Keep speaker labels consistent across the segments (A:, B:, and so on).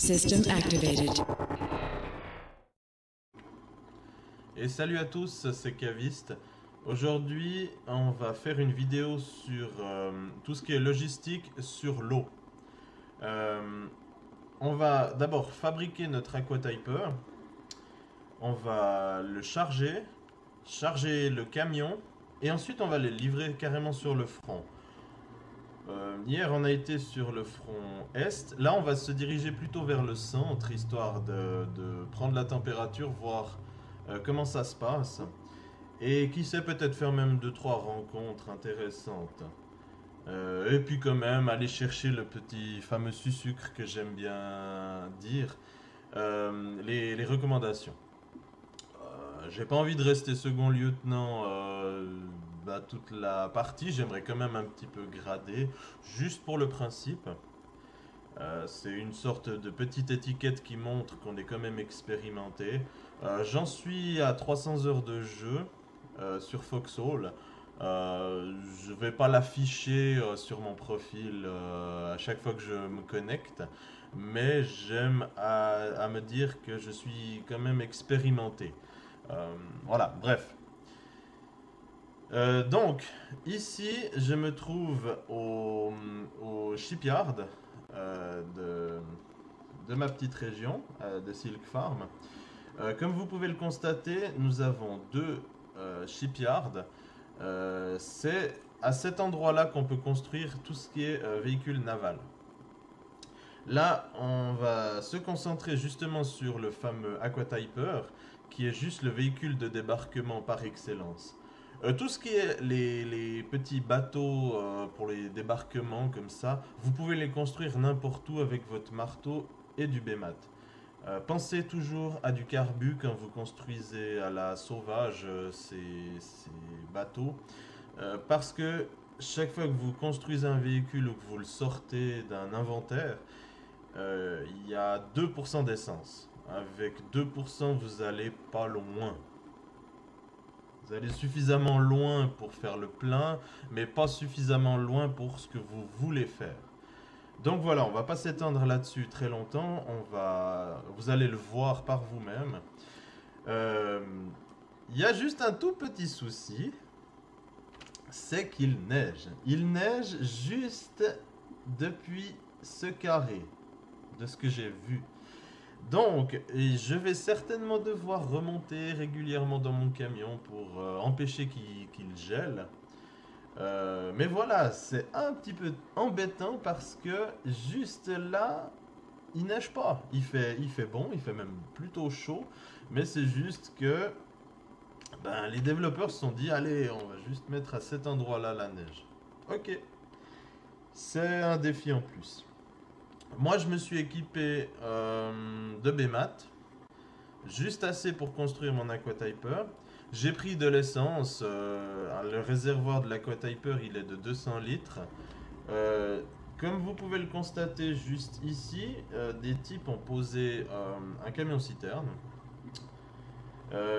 A: System activated.
B: Et salut à tous, c'est Caviste. Aujourd'hui, on va faire une vidéo sur tout ce qui est logistique sur l'eau. On va d'abord fabriquer notre aquatyper. On va le charger le camion, et ensuite on va les livrer carrément sur le front. Hier on a été sur le front est, là on va se diriger plutôt vers le centre, histoire de prendre la température, voir comment ça se passe. Et qui sait, peut-être faire même 2-3 rencontres intéressantes. Et puis quand même aller chercher le petit fameux sucre que j'aime bien dire, les recommandations. J'ai pas envie de rester second lieutenant toute la partie, j'aimerais quand même un petit peu grader, juste pour le principe. C'est une sorte de petite étiquette qui montre qu'on est quand même expérimenté. J'en suis à 300 heures de jeu sur Foxhole. Je vais pas l'afficher sur mon profil à chaque fois que je me connecte, mais j'aime à me dire que je suis quand même expérimenté. Voilà, bref. Donc, ici, je me trouve au shipyard de ma petite région, de Silk Farm. Comme vous pouvez le constater, nous avons deux shipyards. C'est à cet endroit-là qu'on peut construire tout ce qui est véhicule naval. Là, on va se concentrer justement sur le fameux aquatyper, qui est juste le véhicule de débarquement par excellence. Tout ce qui est les petits bateaux pour les débarquements comme ça, vous pouvez les construire n'importe où avec votre marteau et du bémat. Pensez toujours à du carbu quand vous construisez à la sauvage ces bateaux, parce que chaque fois que vous construisez un véhicule ou que vous le sortez d'un inventaire, il y a 2% d'essence. Avec 2%, vous allez pas loin. Vous allez suffisamment loin pour faire le plein, mais pas suffisamment loin pour ce que vous voulez faire. Donc voilà, on va pas s'étendre là-dessus très longtemps. Vous allez le voir par vous-même. Il y a juste un tout petit souci, c'est qu'il neige. Il neige juste depuis ce carré, de ce que j'ai vu. Donc, je vais certainement devoir remonter régulièrement dans mon camion pour empêcher qu'il gèle. Mais voilà, c'est un petit peu embêtant parce que juste là, il neige pas. Il fait bon, il fait même plutôt chaud. Mais c'est juste que les développeurs se sont dit, allez, on va juste mettre à cet endroit-là la neige. Ok, c'est un défi en plus. Moi, je me suis équipé de Bémat, juste assez pour construire mon aquatyper. J'ai pris de l'essence. Le réservoir de l'aquatyper, il est de 200 litres. Comme vous pouvez le constater juste ici, des types ont posé un camion-citerne.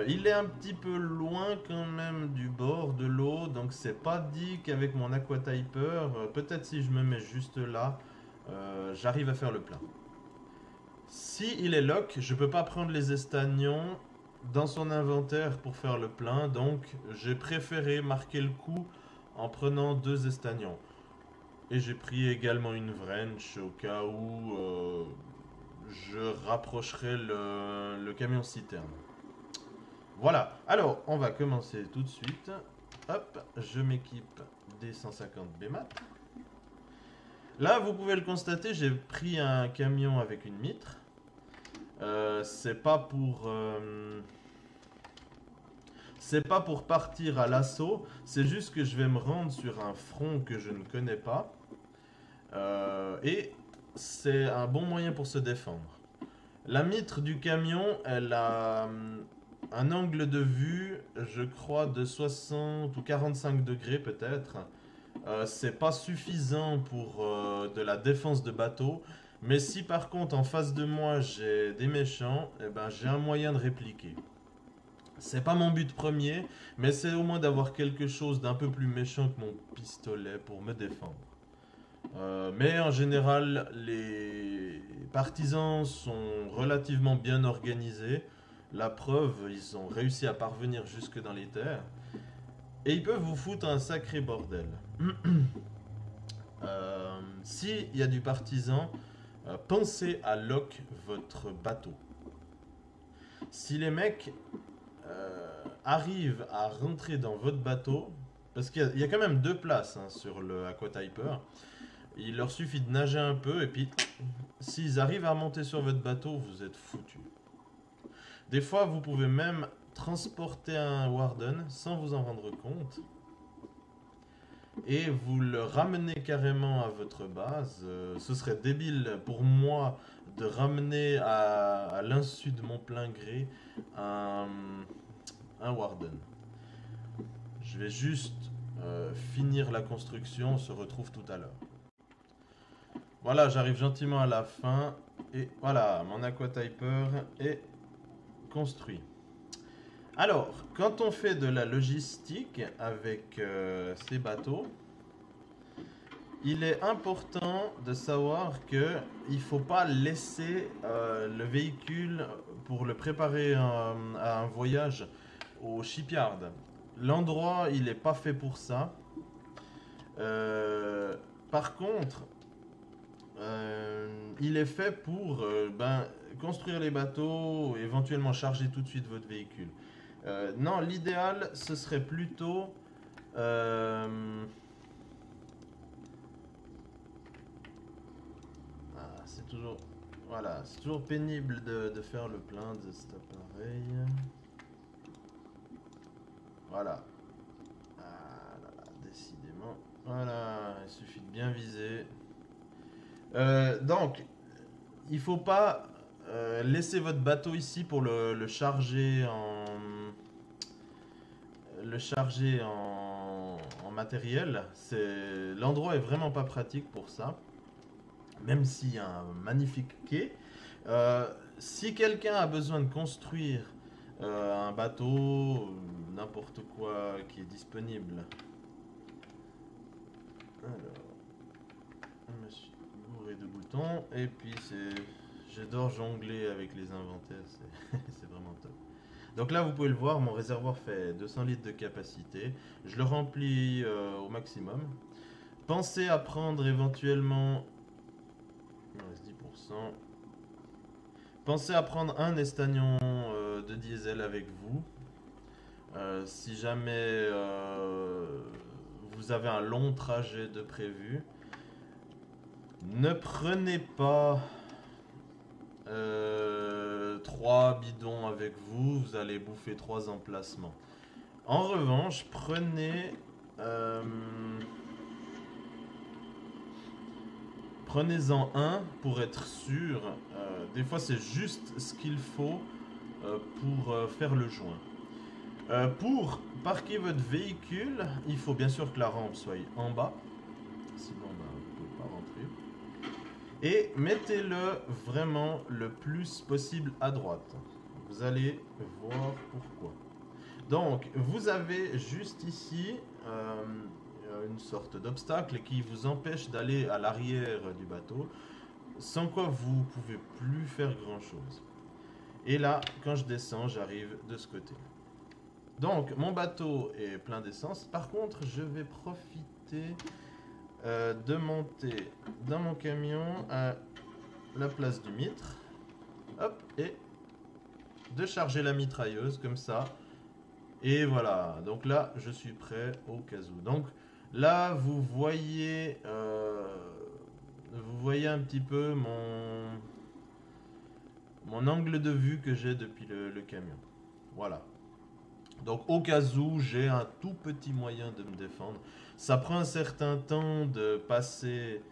B: Il est un petit peu loin quand même du bord de l'eau, donc c'est pas dit qu'avec mon aquatyper, peut-être si je me mets juste là, j'arrive à faire le plein. Si il est lock, je peux pas prendre les estagnons dans son inventaire pour faire le plein, donc j'ai préféré marquer le coup en prenant 2 estagnons. Et j'ai pris également une wrench au cas où je rapprocherai le camion citerne. Voilà, alors on va commencer tout de suite. Hop, je m'équipe des 150 Bémat. Là, vous pouvez le constater, j'ai pris un camion avec une mitre. C'est pas pour partir à l'assaut, c'est juste que je vais me rendre sur un front que je ne connais pas. Et c'est un bon moyen pour se défendre. La mitre du camion, elle a un angle de vue, je crois, de 60 ou 45 degrés peut-être. C'est pas suffisant pour de la défense de bateau. Mais si par contre en face de moi j'ai des méchants, eh ben, j'ai un moyen de répliquer. C'est pas mon but premier, mais c'est au moins d'avoir quelque chose d'un peu plus méchant que mon pistolet pour me défendre. Mais en général, les partisans sont relativement bien organisés. La preuve, ils ont réussi à parvenir jusque dans les terres. Et ils peuvent vous foutre un sacré bordel. S'il y a du partisan, pensez à lock votre bateau. Si les mecs arrivent à rentrer dans votre bateau, parce qu'il y a quand même deux places hein, sur le Aquatyper, il leur suffit de nager un peu et puis s'ils arrivent à monter sur votre bateau, vous êtes foutus. Des fois, vous pouvez même transporter un Warden sans vous en rendre compte et vous le ramenez carrément à votre base. Ce serait débile pour moi de ramener à l'insu de mon plein gré un, un Warden. Je vais juste finir la construction, on se retrouve tout à l'heure. Voilà, j'arrive gentiment à la fin et voilà, mon Aquatyper est construit. Alors, quand on fait de la logistique avec ces bateaux, il est important de savoir que il ne faut pas laisser le véhicule pour le préparer à un voyage au shipyard. L'endroit, il n'est pas fait pour ça. Par contre, il est fait pour construire les bateaux, éventuellement charger tout de suite votre véhicule. Non, l'idéal, ce serait plutôt... c'est toujours... Voilà, c'est toujours pénible de faire le plein de cet appareil. Voilà. Ah là là, décidément. Voilà, il suffit de bien viser. Donc, il faut pas laisser votre bateau ici pour le charger en matériel. L'endroit est vraiment pas pratique pour ça. Même s'il y a un magnifique quai. Si quelqu'un a besoin de construire un bateau, n'importe quoi qui est disponible. Alors, je me suis bourré de boutons et puis j'adore jongler avec les inventaires, c'est vraiment top. Donc là vous pouvez le voir, mon réservoir fait 200 litres de capacité, je le remplis au maximum. Pensez à prendre éventuellement, il me reste 10%. Pensez à prendre un estagnon de diesel avec vous. Si jamais vous avez un long trajet de prévu. Ne prenez pas 3 bidons avec vous, vous allez bouffer 3 emplacements. En revanche, prenez-en un pour être sûr. Des fois, c'est juste ce qu'il faut pour faire le joint. Pour parquer votre véhicule, il faut bien sûr que la rampe soit en bas. Sinon, vous ne pouvez pas rentrer. Et mettez-le vraiment le plus possible à droite. Vous allez voir pourquoi. Donc, vous avez juste ici une sorte d'obstacle qui vous empêche d'aller à l'arrière du bateau, sans quoi vous ne pouvez plus faire grand-chose. Et là, quand je descends, j'arrive de ce côté. Donc, mon bateau est plein d'essence. Par contre, je vais profiter de monter dans mon camion à la place du mitre. Hop, et de charger la mitrailleuse comme ça. Et voilà, donc là, je suis prêt au cas où. Donc là, vous voyez un petit peu mon angle de vue que j'ai depuis le camion. Voilà. Donc au cas où j'ai un tout petit moyen de me défendre. Ça prend un certain temps de passer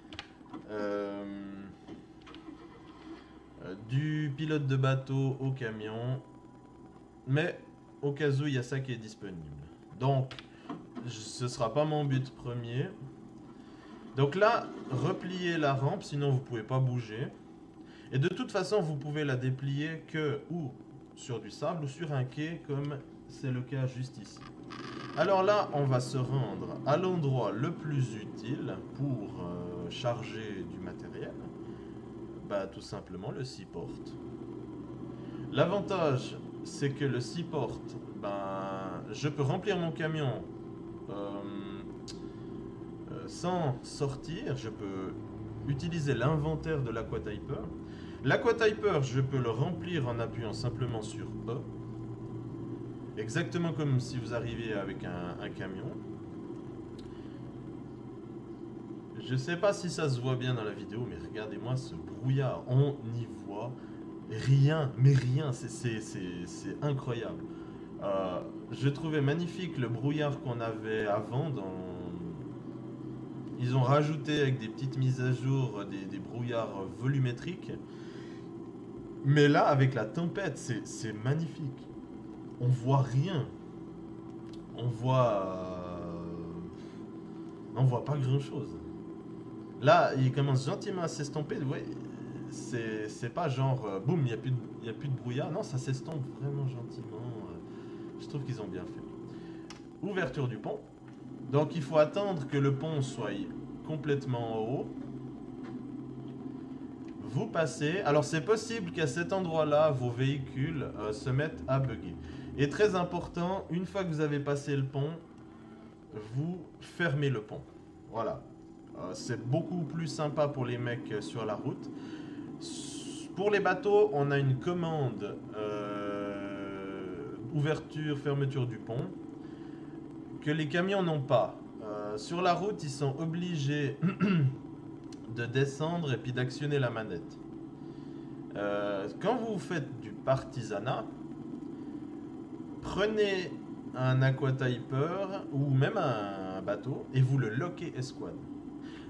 B: du pilote de bateau au camion. Mais au cas où il y a ça qui est disponible. Donc ce sera pas mon but premier. Donc là, repliez la rampe, sinon vous pouvez pas bouger. Et de toute façon, vous pouvez la déplier que ou sur du sable ou sur un quai comme c'est le cas juste ici. Alors là, on va se rendre à l'endroit le plus utile pour charger du matériel? Bah tout simplement le seaport. L'avantage, c'est que le seaport, ben, je peux remplir mon camion sans sortir, je peux utiliser l'inventaire de l'Aquatyper. L'Aquatyper, je peux le remplir en appuyant simplement sur E. Exactement comme si vous arriviez avec un camion. Je sais pas si ça se voit bien dans la vidéo, mais regardez-moi ce brouillard. On n'y voit rien, mais rien. C'est incroyable. Je trouvais magnifique le brouillard qu'on avait avant. Ils ont rajouté avec des petites mises à jour des brouillards volumétriques. Mais là, avec la tempête, c'est magnifique. On voit rien. On voit pas grand-chose. Là, il commence gentiment à s'estomper. Ouais, c'est pas genre boum, il y a plus de brouillard. Non, ça s'estompe vraiment gentiment. Je trouve qu'ils ont bien fait. Ouverture du pont. Donc il faut attendre que le pont soit complètement en haut. Vous passez. Alors c'est possible qu'à cet endroit-là, vos véhicules se mettent à bugger. Et très important, une fois que vous avez passé le pont, vous fermez le pont. Voilà. C'est beaucoup plus sympa pour les mecs sur la route. Pour les bateaux, on a une commande ouverture, fermeture du pont que les camions n'ont pas. Sur la route, ils sont obligés de descendre et puis d'actionner la manette. Quand vous faites du partisanat, prenez un Aquatyper ou même un bateau et vous le lockez escouade.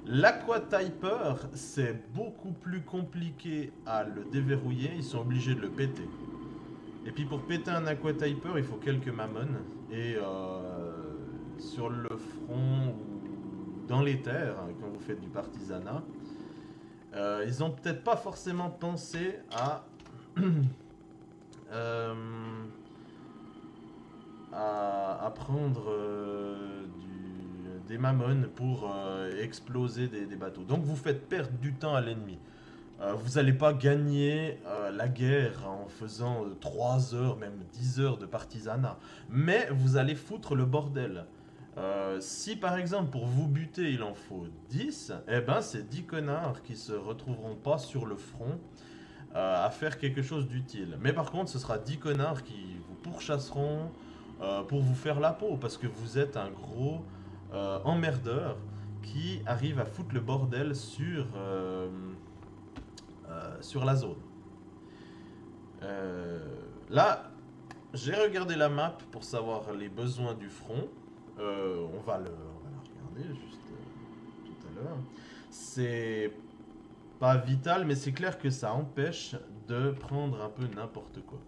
B: L'Aquatyper, c'est beaucoup plus compliqué à le déverrouiller, ils sont obligés de le péter. Et puis pour péter un Aquatyper, il faut quelques mamones. Et sur le front ou dans les terres, quand vous faites du partisanat, ils ont peut-être pas forcément pensé à prendre des mamones pour exploser des bateaux. Donc vous faites perdre du temps à l'ennemi. Vous n'allez pas gagner la guerre en faisant 3 heures, même 10 heures de partisanat. Mais vous allez foutre le bordel. Si par exemple pour vous buter il en faut 10, eh ben c'est 10 connards qui se retrouveront pas sur le front à faire quelque chose d'utile. Mais par contre ce sera 10 connards qui vous pourchasseront pour vous faire la peau parce que vous êtes un gros emmerdeur qui arrive à foutre le bordel sur la zone. Là, j'ai regardé la map pour savoir les besoins du front. On va la regarder juste tout à l'heure. C'est pas vital, mais c'est clair que ça empêche de prendre un peu n'importe quoi.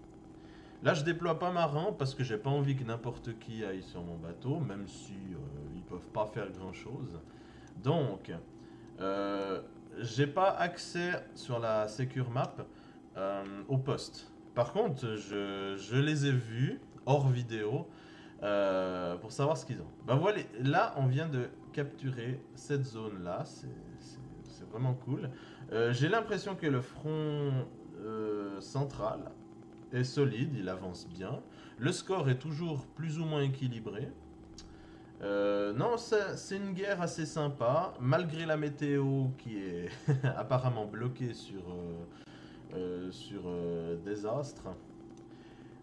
B: Là, je déploie pas ma rampe parce que j'ai pas envie que n'importe qui aille sur mon bateau, même si ils peuvent pas faire grand chose. Donc, j'ai pas accès sur la Secure Map au poste. Par contre, je les ai vus hors vidéo pour savoir ce qu'ils ont. Ben voilà, là, on vient de capturer cette zone-là. C'est vraiment cool. J'ai l'impression que le front central est solide, il avance bien. Le score est toujours plus ou moins équilibré. Non, c'est une guerre assez sympa, malgré la météo qui est apparemment bloquée sur désastre.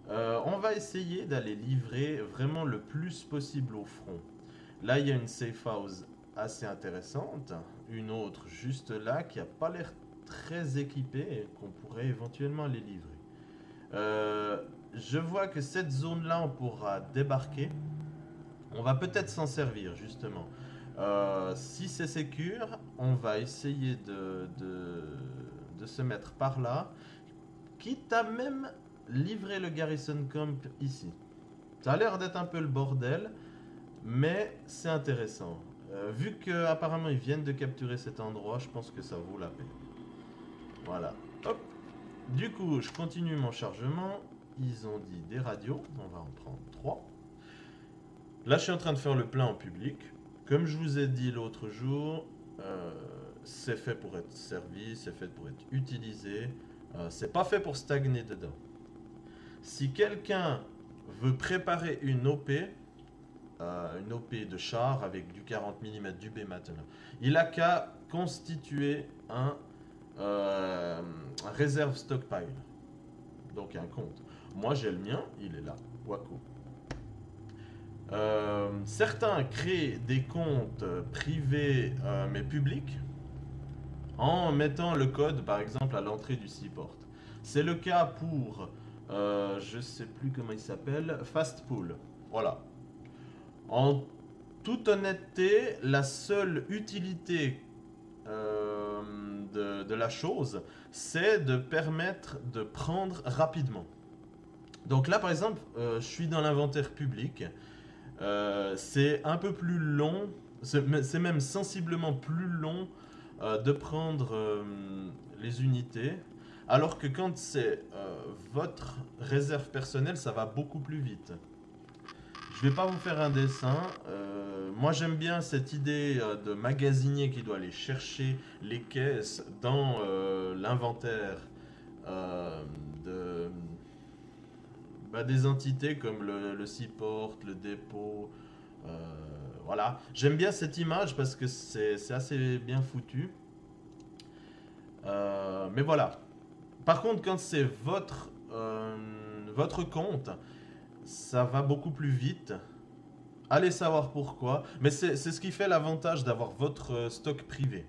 B: On va essayer d'aller livrer vraiment le plus possible au front. Là, il y a une safe house assez intéressante, une autre juste là qui n'a pas l'air très équipée et qu'on pourrait éventuellement les livrer. Je vois que cette zone-là, on pourra débarquer. On va peut-être s'en servir, justement. Si c'est sécure, on va essayer de se mettre par là. Quitte à même livrer le Garrison Camp ici. Ça a l'air d'être un peu le bordel, mais c'est intéressant. Vu qu'apparemment ils viennent de capturer cet endroit, je pense que ça vaut la peine. Voilà. Hop. Du coup, je continue mon chargement. Ils ont dit des radios. On va en prendre 3. Là, je suis en train de faire le plein en public. Comme je vous ai dit l'autre jour, c'est fait pour être servi, c'est fait pour être utilisé. C'est pas fait pour stagner dedans. Si quelqu'un veut préparer une OP de char avec du 40 mm, du B maintenant, il a qu'à constituer un réserve stockpile. Donc un compte. Moi j'ai le mien, il est là. Waco. Certains créent des comptes privés mais publics en mettant le code par exemple à l'entrée du seaport. C'est le cas pour, je sais plus comment il s'appelle, Fastpool. Voilà. En toute honnêteté, la seule utilité de la chose, c'est de permettre de prendre rapidement. Donc là par exemple, je suis dans l'inventaire public. C'est un peu plus long, c'est même sensiblement plus long de prendre les unités, alors que quand c'est votre réserve personnelle, ça va beaucoup plus vite. Je vais pas vous faire un dessin. Moi j'aime bien cette idée de magasinier qui doit aller chercher les caisses dans l'inventaire de des entités comme le seaport, le dépôt. Voilà. J'aime bien cette image parce que c'est assez bien foutu. Mais voilà. Par contre, quand c'est votre compte, ça va beaucoup plus vite. Allez savoir pourquoi. Mais c'est ce qui fait l'avantage d'avoir votre stock privé.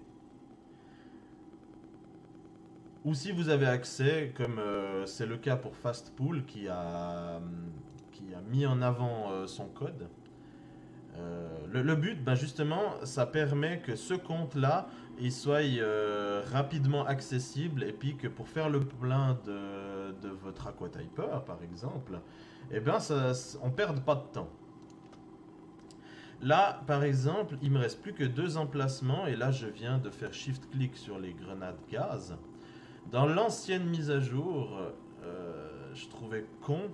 B: Ou si vous avez accès, comme c'est le cas pour Fastpool qui a mis en avant son code. Le but, justement, ça permet que ce compte-là, il soit rapidement accessible et puis que pour faire le plein de votre Aquatyper, par exemple, eh ben, on ne perd pas de temps. Là, par exemple, il me reste plus que 2 emplacements et là, je viens de faire shift-click sur les grenades gaz. Dans l'ancienne mise à jour, je trouvais con,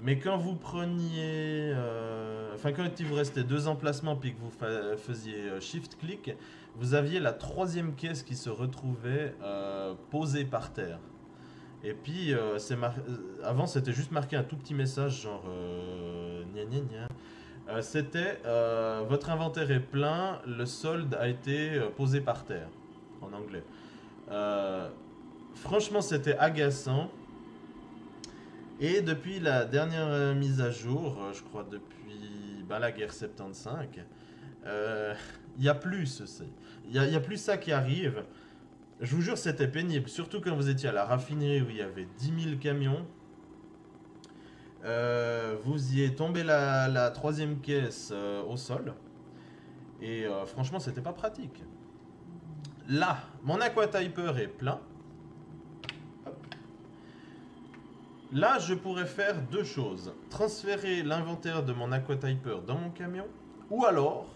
B: mais quand vous preniez... quand il vous restait 2 emplacements puis que vous faisiez shift-click, vous aviez la 3e caisse qui se retrouvait posée par terre. Et puis, avant, c'était juste marqué un tout petit message genre... gna gna gna. C'était votre inventaire est plein, le solde a été posé par terre, en anglais. Franchement, c'était agaçant. Et depuis la dernière mise à jour, je crois depuis la guerre 75, il n'y a plus ceci. Il y a plus ça qui arrive. Je vous jure, c'était pénible. Surtout quand vous étiez à la raffinerie où il y avait 10 000 camions. Vous y est tombé la 3e caisse au sol. Et franchement, c'était pas pratique. Là, mon Aquatyper est plein. Là, je pourrais faire 2 choses. Transférer l'inventaire de mon Aquatyper dans mon camion. Ou alors,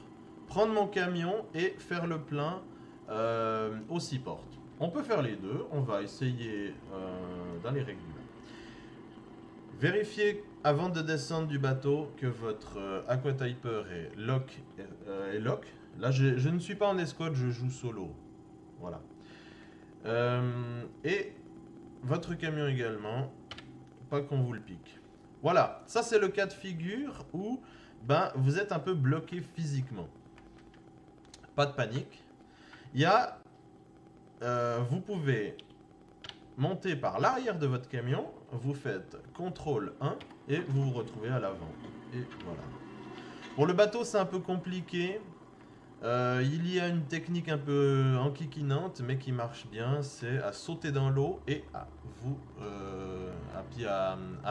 B: prendre mon camion et faire le plein au seaport. On peut faire les deux. On va essayer dans les règles. Vérifiez avant de descendre du bateau que votre Aquatyper est lock. Là, je ne suis pas en escouade, je joue solo. Voilà. Et votre camion également. Pas qu'on vous le pique. Voilà, ça c'est le cas de figure où vous êtes un peu bloqué physiquement. Pas de panique. Vous pouvez monter par l'arrière de votre camion, vous faites CTRL 1 et vous vous retrouvez à l'avant. Et voilà. Pour le bateau, c'est un peu compliqué. Il y a une technique un peu enquiquinante, mais qui marche bien, c'est à sauter dans l'eau et à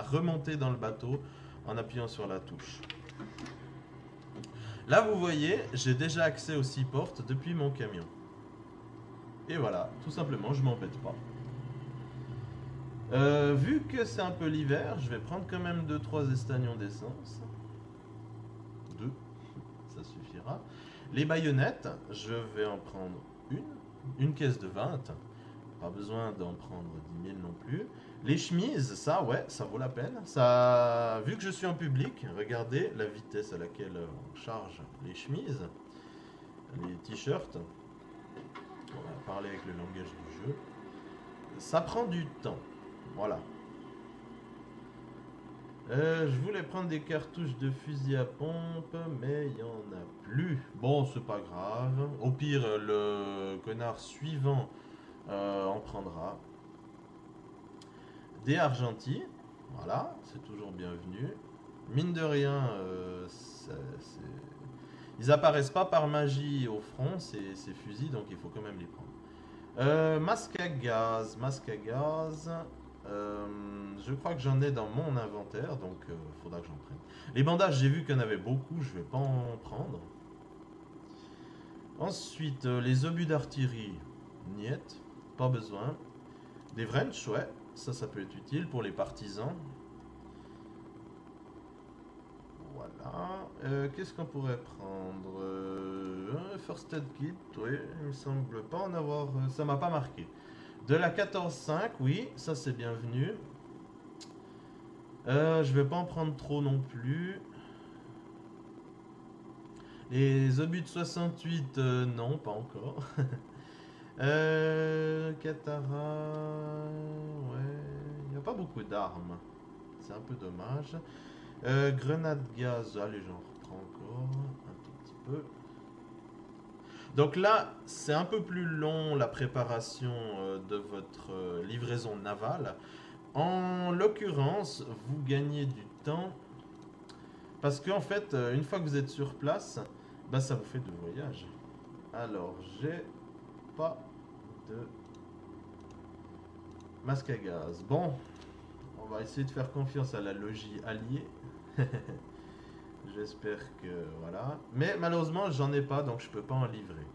B: remonter dans le bateau en appuyant sur la touche. Là, vous voyez, j'ai déjà accès au seaport depuis mon camion. Et voilà, tout simplement, je m'embête pas. Vu que c'est un peu l'hiver, je vais prendre quand même 2-3 estagnons d'essence. 2, ça suffira. Les baïonnettes, je vais en prendre une caisse de 20. Pas besoin d'en prendre 10 000 non plus. Les chemises, ça, ouais, ça vaut la peine. Ça, vu que je suis en public, regardez la vitesse à laquelle on charge les chemises, les t-shirts. On va parler avec le langage du jeu. Ça prend du temps. Voilà. Je voulais prendre des cartouches de fusil à pompe, mais il n'y en a plus. Bon, c'est pas grave. Au pire, le connard suivant en prendra. Des argentis. Voilà, c'est toujours bienvenu. Mine de rien, ils apparaissent pas par magie au front, ces fusils, donc il faut quand même les prendre. Masque à gaz, masque à gaz. Je crois que j'en ai dans mon inventaire, donc faudra que j'en prenne. Les bandages, j'ai vu qu'il y en avait beaucoup, je vais pas en prendre. Ensuite, les obus d'artillerie, niet, pas besoin. Des wrench, ouais, ça peut être utile pour les partisans. Voilà. Qu'est-ce qu'on pourrait prendre? First Aid Kit, oui, il me semble pas en avoir. Ça m'a pas marqué. De la 14.5, oui, ça c'est bienvenu. Je vais pas en prendre trop non plus. Les obus de 68, non, pas encore. Katara, ouais, il n'y a pas beaucoup d'armes. C'est un peu dommage. Grenade gaz, allez, j'en reprends encore un tout petit peu. Donc là, c'est un peu plus long la préparation de votre livraison navale. En l'occurrence, vous gagnez du temps parce qu'en fait, une fois que vous êtes sur place, bah, ça vous fait 2 voyages. Alors, j'ai pas de masque à gaz. Bon, on va essayer de faire confiance à la logis alliée. J'espère que voilà. Mais malheureusement, j'en ai pas, donc je peux pas en livrer.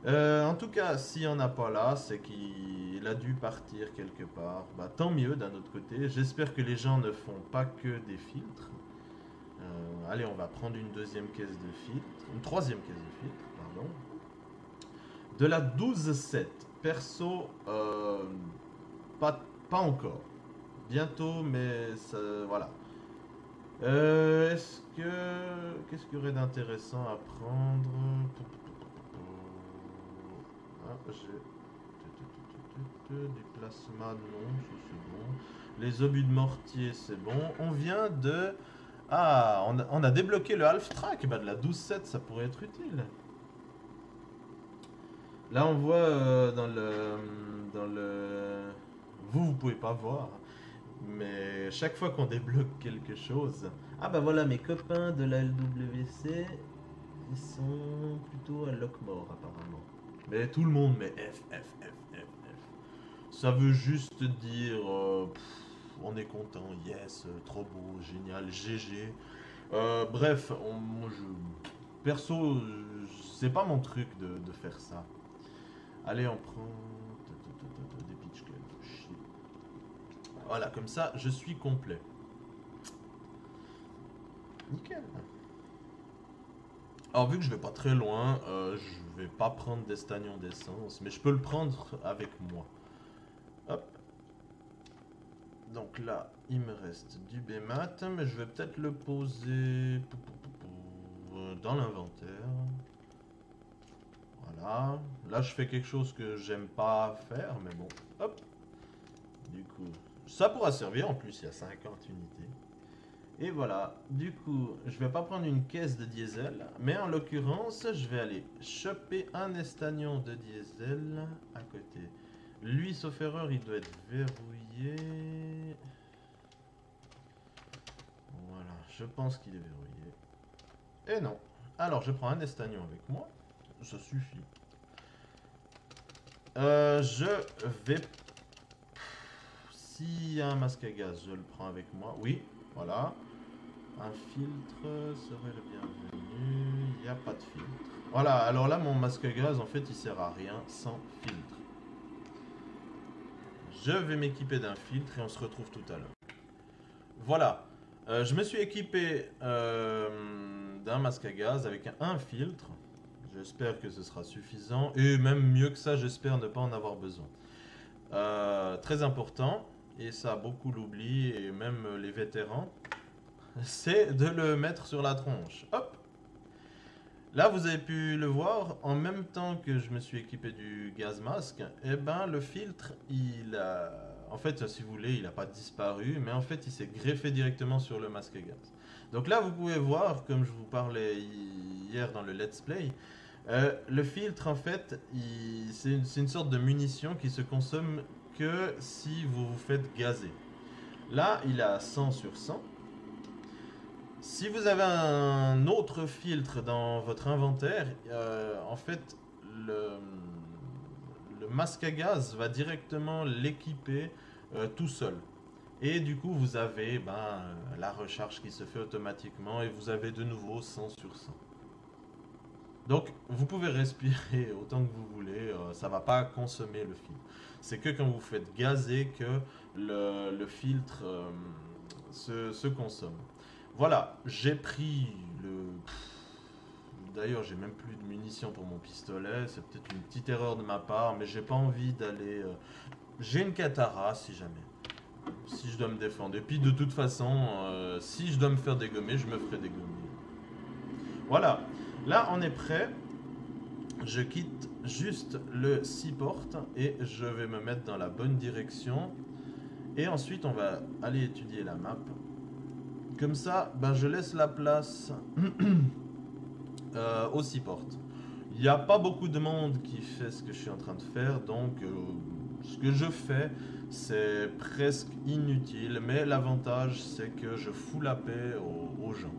B: En tout cas, s'il n'y en a pas là, c'est qu'il a dû partir quelque part. Bah, tant mieux d'un autre côté. J'espère que les gens ne font pas que des filtres. Allez, on va prendre une deuxième caisse de filtres. Une troisième caisse de filtres, pardon. De la 12,7. Perso, pas encore. Bientôt, mais ça, voilà. Qu'est-ce qu'il y aurait d'intéressant à prendre? Du plasma, non, ça c'est bon. Les obus de mortier, c'est bon. On vient de... Ah, on a débloqué le half track. Bah, de la 12.7, ça pourrait être utile. Là, on voit dans le... Vous pouvez pas voir. Mais chaque fois qu'on débloque quelque chose... Ah bah voilà, mes copains de la LWC, ils sont plutôt à Lockmore apparemment. Mais tout le monde met F, F, F, F, F. Ça veut juste dire on est content, yes, trop beau, génial, GG. Bref, perso, c'est pas mon truc de faire ça. Allez, on prend des pitch guns. Voilà, comme ça, je suis complet. Nickel. Alors vu que je vais pas très loin, je vais pas prendre d'estagnon d'essence, mais je peux le prendre avec moi. Hop. Donc là, il me reste du BMAT, mais je vais peut-être le poser dans l'inventaire. Voilà. Là, je fais quelque chose que j'aime pas faire, mais bon. Hop. Du coup, ça pourra servir. En plus, il y a 50 unités. Et voilà, du coup, je vais pas prendre une caisse de diesel, mais en l'occurrence, je vais aller choper un estagnon de diesel à côté. Lui, sauf erreur, il doit être verrouillé. Voilà, je pense qu'il est verrouillé. Et non. Alors, je prends un estagnon avec moi. Ça suffit. Je vais... S'il y a un masque à gaz, je le prends avec moi. Oui, voilà. Un filtre serait le bienvenu. Il n'y a pas de filtre. Voilà, alors là, mon masque à gaz, en fait, il sert à rien sans filtre. Je vais m'équiper d'un filtre et on se retrouve tout à l'heure. Voilà. Je me suis équipé d'un masque à gaz avec un filtre. J'espère que ce sera suffisant. Et même mieux que ça, j'espère ne pas en avoir besoin. Très important. Et ça, beaucoup l'oublient, et même les vétérans. C'est de le mettre sur la tronche. Hop. Là, vous avez pu le voir, en même temps que je me suis équipé du gaz masque, eh ben, le filtre, il a... En fait, si vous voulez, il n'a pas disparu, mais en fait, il s'est greffé directement sur le masque à gaz. Donc là, vous pouvez voir, comme je vous parlais hier dans le let's play, le filtre, en fait, c'est une sorte de munition qui se consomme que si vous vous faites gazer. Là, il est à 100 sur 100. Si vous avez un autre filtre dans votre inventaire, en fait, le masque à gaz va directement l'équiper tout seul. Et du coup, vous avez la recharge qui se fait automatiquement et vous avez de nouveau 100 sur 100. Donc, vous pouvez respirer autant que vous voulez, ça ne va pas consommer le filtre. C'est que quand vous faites gazer que le filtre se consomme. Voilà, j'ai pris le... D'ailleurs, j'ai même plus de munitions pour mon pistolet. C'est peut-être une petite erreur de ma part, mais j'ai pas envie d'aller... J'ai une katana si jamais. Si je dois me défendre. Et puis de toute façon, si je dois me faire dégommer, je me ferai dégommer. Voilà, là on est prêt. Je quitte juste le seaport et je vais me mettre dans la bonne direction. Et ensuite, on va aller étudier la map. Comme ça, je laisse la place au seaport. Il n'y a pas beaucoup de monde qui fait ce que je suis en train de faire, donc ce que je fais, c'est presque inutile, mais l'avantage, c'est que je fous la paix aux gens.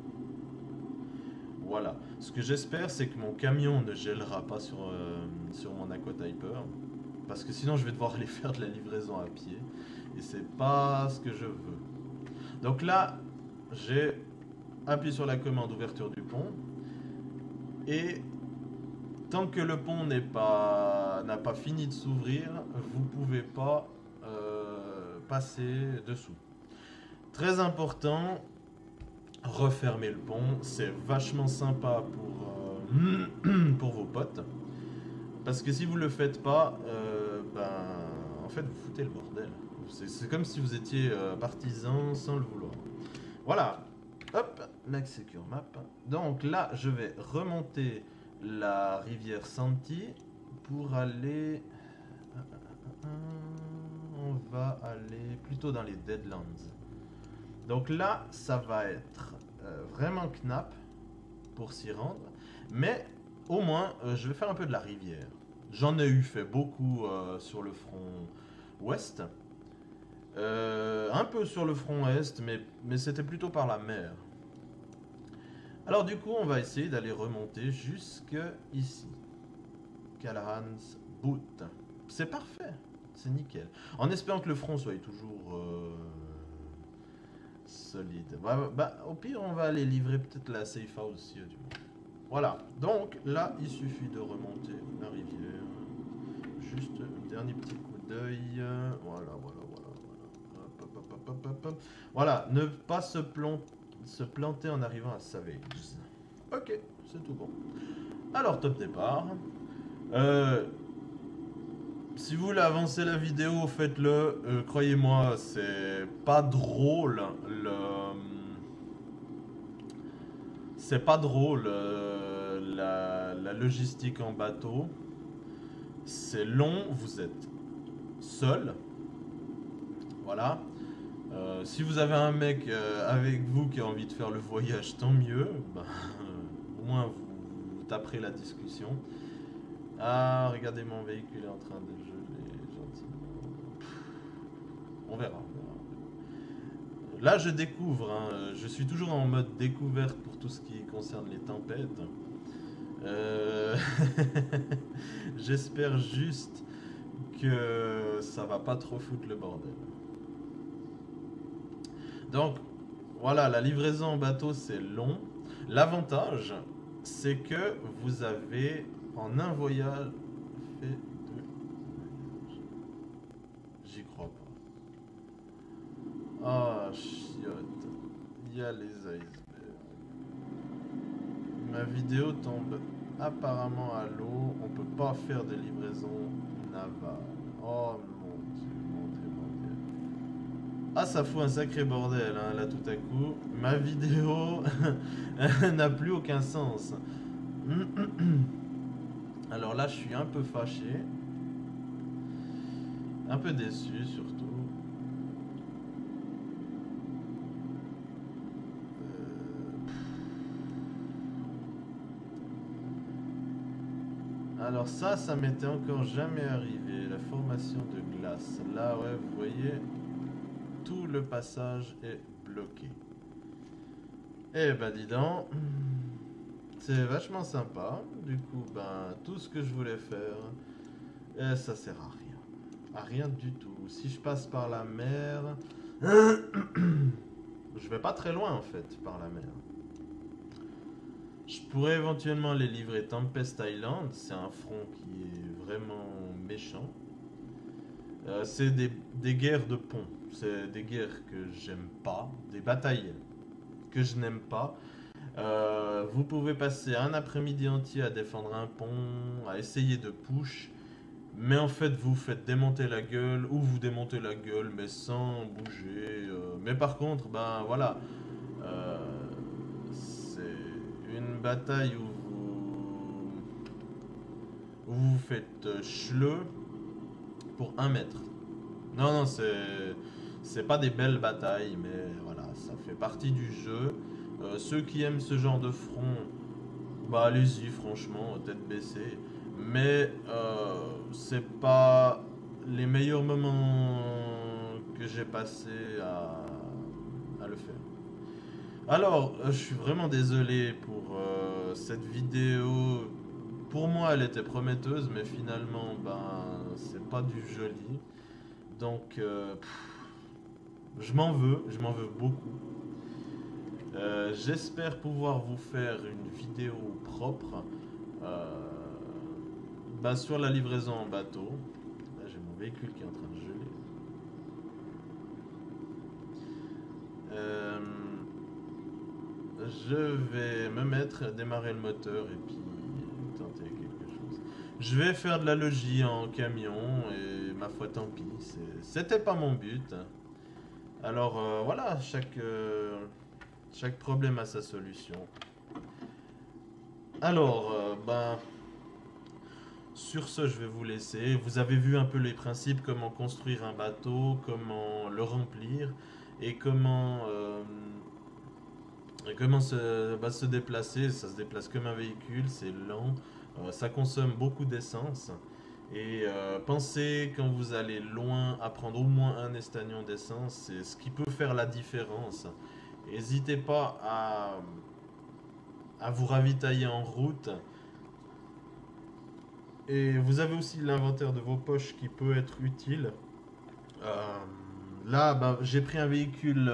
B: Voilà. Ce que j'espère, c'est que mon camion ne gèlera pas sur mon aquatyper, parce que sinon, je vais devoir aller faire de la livraison à pied, et c'est pas ce que je veux. Donc là, j'ai appuyé sur la commande ouverture du pont. Et tant que le pont n'a pas fini de s'ouvrir, vous ne pouvez pas passer dessous. Très important, refermer le pont. C'est vachement sympa pour vos potes. Parce que si vous ne le faites pas, en fait, vous foutez le bordel. C'est comme si vous étiez partisan sans le vouloir. Voilà. Hop, Max Secure Map. Donc là, je vais remonter la rivière Santi pour aller... On va aller plutôt dans les Deadlands. Donc là, ça va être vraiment knapp pour s'y rendre. Mais au moins, je vais faire un peu de la rivière. J'en ai fait beaucoup sur le front ouest. Un peu sur le front est, mais c'était plutôt par la mer. Alors du coup, on va essayer d'aller remonter jusque ici. Callahan's Boot. C'est parfait, c'est nickel. En espérant que le front soit toujours solide. Au pire, on va aller livrer peut-être la safe house aussi du moins. Voilà, donc là, il suffit de remonter la rivière. Juste un dernier petit coup d'œil. Voilà. Voilà, ne pas se planter en arrivant à Savage. Ok, c'est tout bon. Alors, top départ. Si vous voulez avancer la vidéo, faites-le. Croyez-moi, c'est pas drôle. C'est pas drôle la logistique en bateau. C'est long, vous êtes seul. Voilà. Si vous avez un mec avec vous qui a envie de faire le voyage, tant mieux. Au moins vous taperez la discussion. Ah, regardez, mon véhicule est en train de geler gentiment. On verra. Là, je découvre. Je suis toujours en mode découverte pour tout ce qui concerne les tempêtes. J'espère juste que ça va pas trop foutre le bordel. Donc, voilà, la livraison en bateau, c'est long. L'avantage, c'est que vous avez, en un voyage, fait deux voyages. J'y crois pas. Ah, chiotte. Il y a les icebergs. Ma vidéo tombe apparemment à l'eau. On peut pas faire de livraison navale. Oh mon dieu, mon dieu, mon dieu. Ah, ça fout un sacré bordel, hein, là tout à coup. Ma vidéo n'a plus aucun sens. Alors là, je suis un peu fâché. Un peu déçu surtout. Alors ça m'était encore jamais arrivé. La formation de glace. Là, ouais, vous voyez, tout le passage est bloqué. Eh ben dis donc, c'est vachement sympa. Du coup, ben tout ce que je voulais faire, ça sert à rien. À rien du tout. Si je passe par la mer, je vais pas très loin en fait par la mer. Je pourrais éventuellement les livrer Tempest Island, c'est un front qui est vraiment méchant. C'est des guerres de pont, c'est des guerres que j'aime pas, des batailles que je n'aime pas. Vous pouvez passer un après-midi entier à défendre un pont, à essayer de push, mais en fait vous faites démonter la gueule, ou vous démontez la gueule, mais sans bouger. Mais par contre, ben voilà, euh, c'est une bataille où vous vous faites chleux pour 1 mètre. Non, non, c'est pas des belles batailles, mais voilà, ça fait partie du jeu. Ceux qui aiment ce genre de front, bah allez-y, franchement, tête baissée. Mais c'est pas les meilleurs moments que j'ai passé à le faire. Alors, je suis vraiment désolé pour cette vidéo. Pour moi, elle était prometteuse, mais finalement, ben, c'est pas du joli. Donc, je m'en veux beaucoup. J'espère pouvoir vous faire une vidéo propre bah, sur la livraison en bateau. Là, j'ai mon véhicule qui est en train de geler. Je vais me mettre, démarrer le moteur et puis tenter quelque chose. Je vais faire de la logis en camion et ma foi tant pis, c'était pas mon but. Alors voilà, chaque problème a sa solution. Alors, ben, sur ce, je vais vous laisser. Vous avez vu un peu les principes, comment construire un bateau, comment le remplir et comment se déplacer. Ça se déplace comme un véhicule, c'est lent, ça consomme beaucoup d'essence. Et pensez quand vous allez loin à prendre au moins un estagnon d'essence, c'est ce qui peut faire la différence. N'hésitez pas à vous ravitailler en route. Et vous avez aussi l'inventaire de vos poches qui peut être utile. Euh, Là, bah, j'ai pris un véhicule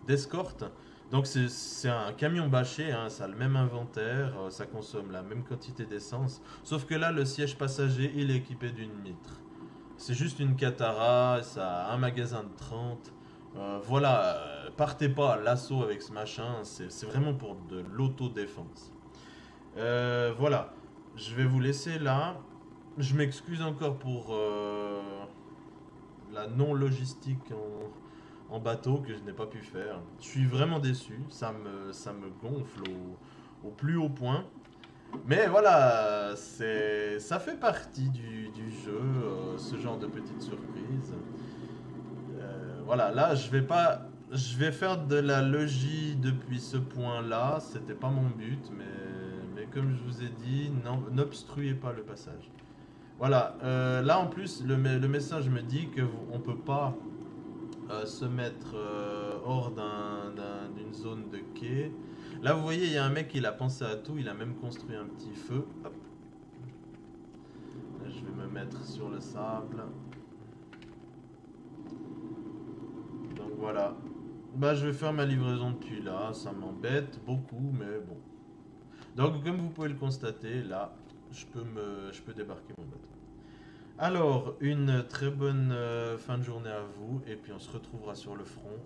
B: d'escorte. Donc c'est un camion bâché, hein, ça a le même inventaire, ça consomme la même quantité d'essence. Sauf que là, le siège passager, il est équipé d'une mitre. C'est juste une Katara, ça a un magasin de 30. Voilà, partez pas à l'assaut avec ce machin, c'est vraiment pour de l'autodéfense. Voilà, je vais vous laisser là. Je m'excuse encore pour la non-logistique en bateau que je n'ai pas pu faire. Je suis vraiment déçu, ça me gonfle au plus haut point. Mais voilà, ça fait partie du jeu, ce genre de petites surprises. Voilà, là je vais faire de la logis depuis ce point-là. C'était pas mon but, mais comme je vous ai dit, n'obstruez pas le passage. Voilà, là en plus le message me dit que on peut pas se mettre hors d'une zone de quai. Là vous voyez, il y a un mec qui a pensé à tout, il a même construit un petit feu. Hop. Là, je vais me mettre sur le sable. Donc voilà. Bah je vais faire ma livraison depuis là, ça m'embête beaucoup, mais bon. Donc comme vous pouvez le constater, là, je peux débarquer mon bateau. Alors, une très bonne fin de journée à vous, et puis on se retrouvera sur le front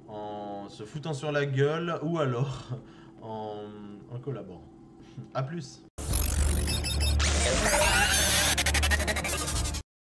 B: en se foutant sur la gueule ou alors en collaborant. A plus.